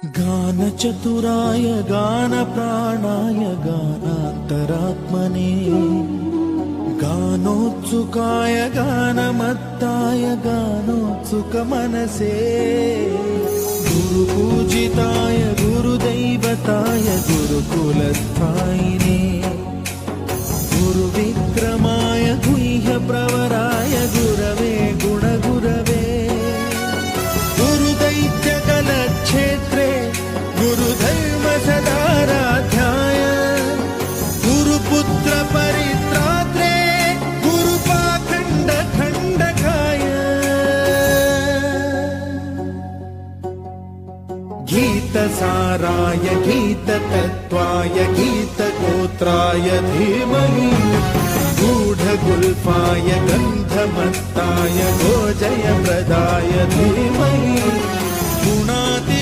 गानचतुराय गानप्राणाय गानान्तरात्मने गानोत्सुकाय गानमत्ताय गानोत्सुकमनसे गुरुपूजिताय गुरुदैवताय गुरुकुलस्थायिने गुरुविक्रमाय गुह्यप्रवराय गुरवे गुणगुरवे गुरुदैत्यकलक्षेत्रे गुरुधर्मसदाराध्याय गुरुपुत्रपरित्रात्रे गुरुपाखण्डखण्डकाय गीतसाराय गीततत्त्वाय गीतगोत्राय धीमहि गूढगुल्फाय गन्धमत्ताय गोजयप्रदाय धीमहि गुणाति